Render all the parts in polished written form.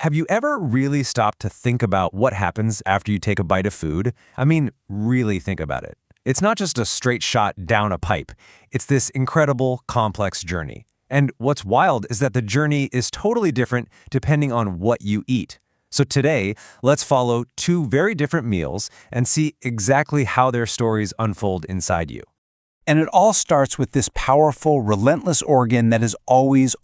Have you ever really stopped to think about what happens after you take a bite of food? I mean, really think about it. It's not just a straight shot down a pipe. It's this incredible, complex journey. And what's wild is that the journey is totally different depending on what you eat. So today, let's follow two very different meals and see exactly how their stories unfold inside you. And it all starts with this powerful, relentless organ that is always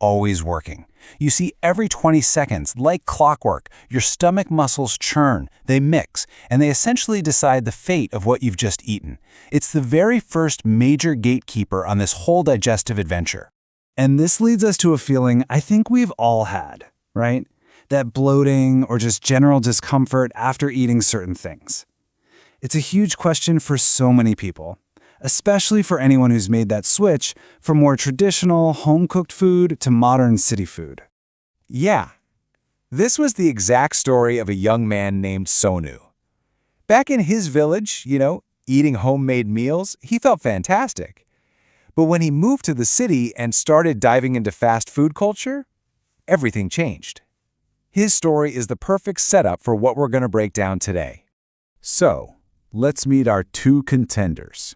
working. You see, every 20 seconds, like clockwork, your stomach muscles churn, they mix, and they essentially decide the fate of what you've just eaten. It's the very first major gatekeeper on this whole digestive adventure. And this leads us to a feeling I think we've all had, right? That bloating or just general discomfort after eating certain things. It's a huge question for so many people, especially for anyone who's made that switch from more traditional, home-cooked food to modern city food. Yeah. This was the exact story of a young man named Sonu. Back in his village, eating homemade meals, he felt fantastic. But when he moved to the city and started diving into fast food culture, everything changed. His story is the perfect setup for what we're going to break down today. So, let's meet our two contenders.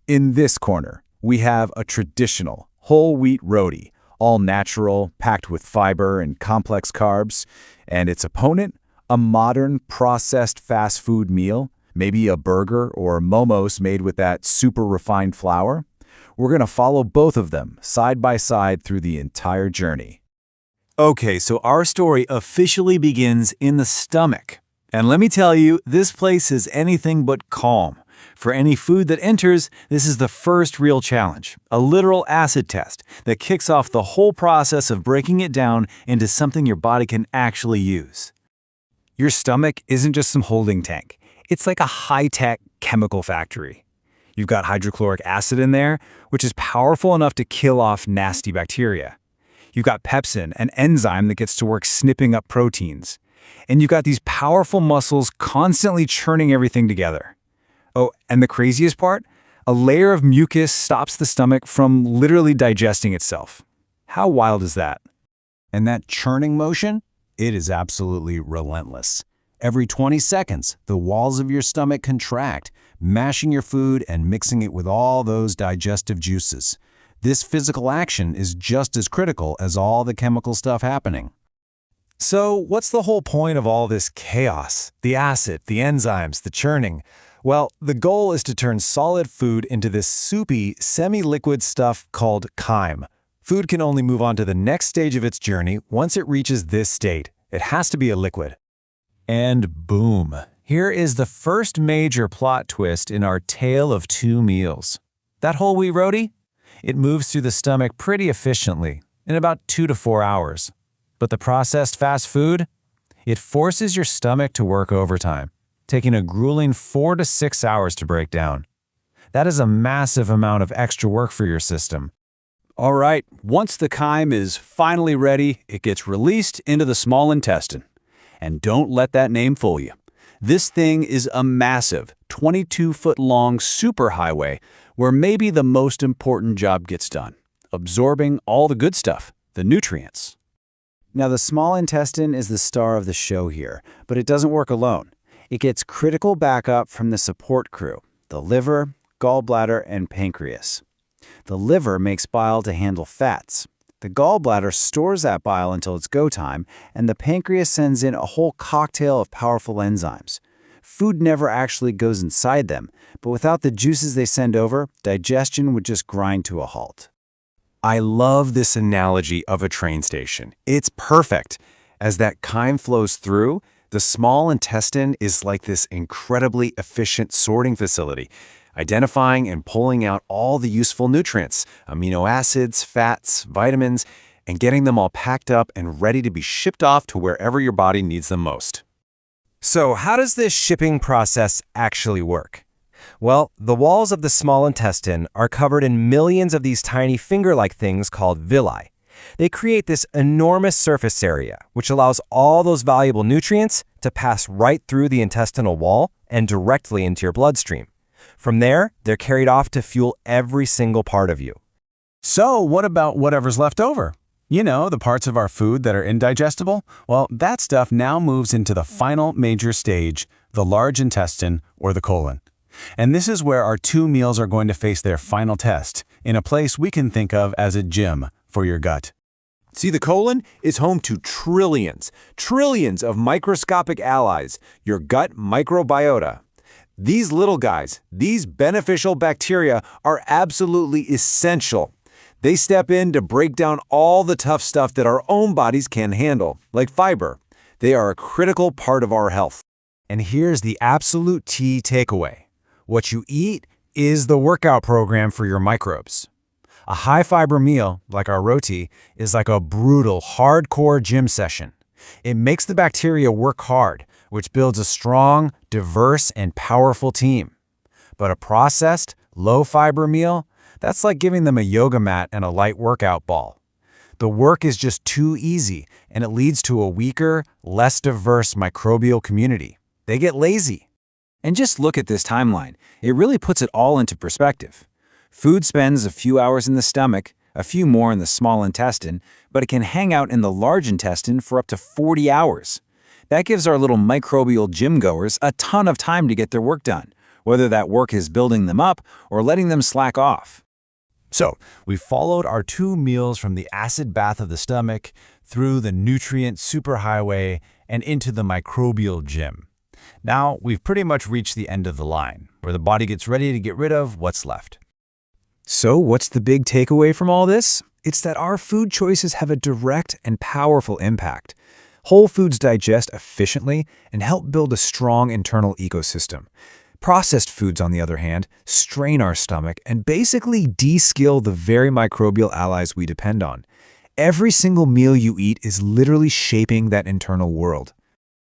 In this corner, we have a traditional, whole wheat roti, all natural, packed with fiber and complex carbs, and its opponent, a modern, processed fast food meal, maybe a burger or momos made with that super refined flour. We're going to follow both of them side by side through the entire journey. Okay, so our story officially begins in the stomach. And let me tell you, this place is anything but calm. For any food that enters, this is the first real challenge, a literal acid test that kicks off the whole process of breaking it down into something your body can actually use. Your stomach isn't just some holding tank. It's like a high-tech chemical factory. You've got hydrochloric acid in there, which is powerful enough to kill off nasty bacteria. You've got pepsin, an enzyme that gets to work snipping up proteins. And you've got these powerful muscles constantly churning everything together. Oh, and the craziest part? A layer of mucus stops the stomach from literally digesting itself. How wild is that? And that churning motion? It is absolutely relentless. Every 20 seconds, the walls of your stomach contract, mashing your food and mixing it with all those digestive juices. This physical action is just as critical as all the chemical stuff happening. So what's the whole point of all this chaos? The acid, the enzymes, the churning? Well, the goal is to turn solid food into this soupy, semi-liquid stuff called chyme. Food can only move on to the next stage of its journey once it reaches this state. It has to be a liquid. And boom, here is the first major plot twist in our tale of two meals. That whole wheat roti? It moves through the stomach pretty efficiently, in about 2 to 4 hours. But the processed fast food? It forces your stomach to work overtime, taking a grueling 4 to 6 hours to break down. That is a massive amount of extra work for your system. All right, once the chyme is finally ready, it gets released into the small intestine. And don't let that name fool you. This thing is a massive, 22-foot-long superhighway where maybe the most important job gets done, absorbing all the good stuff, the nutrients. Now, the small intestine is the star of the show here, but it doesn't work alone. It gets critical backup from the support crew, the liver, gallbladder, and pancreas. The liver makes bile to handle fats. The gallbladder stores that bile until it's go time, and the pancreas sends in a whole cocktail of powerful enzymes. Food never actually goes inside them, but without the juices they send over, digestion would just grind to a halt. I love this analogy of a train station. It's perfect. As that chyme flows through, the small intestine is like this incredibly efficient sorting facility, identifying and pulling out all the useful nutrients, amino acids, fats, vitamins, and getting them all packed up and ready to be shipped off to wherever your body needs them most. So how does this shipping process actually work? Well, the walls of the small intestine are covered in millions of these tiny finger-like things called villi. They create this enormous surface area, which allows all those valuable nutrients to pass right through the intestinal wall and directly into your bloodstream. From there, they're carried off to fuel every single part of you. So what about whatever's left over? You know, the parts of our food that are indigestible? Well, that stuff now moves into the final major stage, the large intestine or the colon. And this is where our 2 meals are going to face their final test, in a place we can think of as a gym for your gut. See, the colon is home to trillions of microscopic allies, your gut microbiota. These little guys, these beneficial bacteria, are absolutely essential. They step in to break down all the tough stuff that our own bodies can't handle, like fiber. They are a critical part of our health. And here's the absolute key takeaway. What you eat is the workout program for your microbes. A high-fiber meal, like our roti, is like a brutal, hardcore gym session. It makes the bacteria work hard, which builds a strong, diverse, and powerful team. But a processed, low-fiber meal, that's like giving them a yoga mat and a light workout ball. The work is just too easy, and it leads to a weaker, less diverse microbial community. They get lazy. And just look at this timeline. It really puts it all into perspective. Food spends a few hours in the stomach, a few more in the small intestine, but it can hang out in the large intestine for up to 40 hours. That gives our little microbial gym goers a ton of time to get their work done, whether that work is building them up or letting them slack off. So, we followed our 2 meals from the acid bath of the stomach through the nutrient superhighway and into the microbial gym. Now, we've pretty much reached the end of the line, where the body gets ready to get rid of what's left. So what's the big takeaway from all this? It's that our food choices have a direct and powerful impact. Whole foods digest efficiently and help build a strong internal ecosystem. Processed foods, on the other hand, strain our stomach and basically de-skill the very microbial allies we depend on. Every single meal you eat is literally shaping that internal world.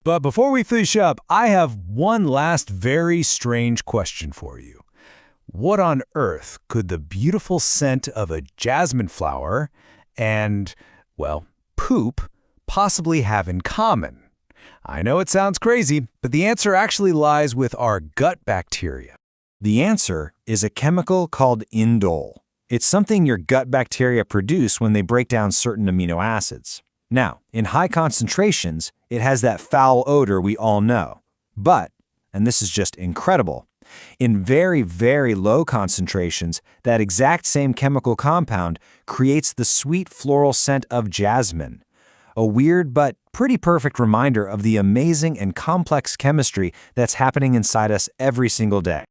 But before we finish up, I have one last very strange question for you. What on earth could the beautiful scent of a jasmine flower and, well, poop possibly have in common? I know it sounds crazy, but the answer actually lies with our gut bacteria. The answer is a chemical called indole. It's something your gut bacteria produce when they break down certain amino acids. Now, in high concentrations, it has that foul odor we all know. But, and this is just incredible, in very, very low concentrations, that exact same chemical compound creates the sweet floral scent of jasmine. A weird but pretty perfect reminder of the amazing and complex chemistry that's happening inside us every single day.